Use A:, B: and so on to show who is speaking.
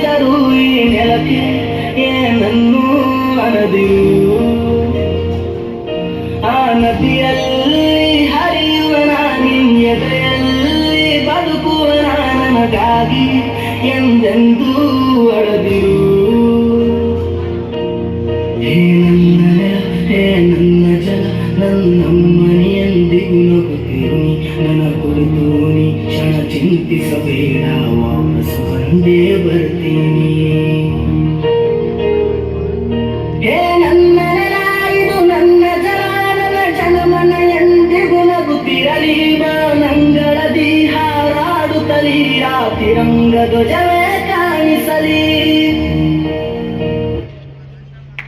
A: ಬೀಸರು ಈ ನೆಲಕ್ಕೆ ಏನನ್ನು ಅನದಿರು. ಆ ನದಿಯಲ್ಲಿ ಹರಿಯುವನ ನಿನ್ನೆದೆಯಲ್ಲಿ ಬದುಕುವನ ನನಗಾಗಿ ಎಂದೆಂದೂ ಅಳದಿರು. ಹೇ ನನ್ನ ನೆಲ, ಹೇ ನನ್ನ ಜಲ, ನನ್ನಮ್ಮನಿ ಎಂದಿಗೂ ನಗುತ್ತಿರು ನೀ. ನನ್ನ ಕುರಿತು ನೀ ಕ್ಷಣ ಚಿಂತಿಸಬೇಡ, ವಾಪಸ್ ಬಂದೇ ಬರ್ತೀನಿ. ಹೇ ನನ್ನ ನೆಲ, ಇದು ನನ್ನ ಜಲ, ನನ್ನ ಜನಮನ ಎಂದಿಗೂ ನಗುತ್ತಿರಲಿ. ಬಾನಂಗಳದಿ ಹಾರಾಡುತ್ತಲೀ, ಆ ತಿರಂಗ ಧ್ವಜವೇ ಕಾಣಿಸಲಿ.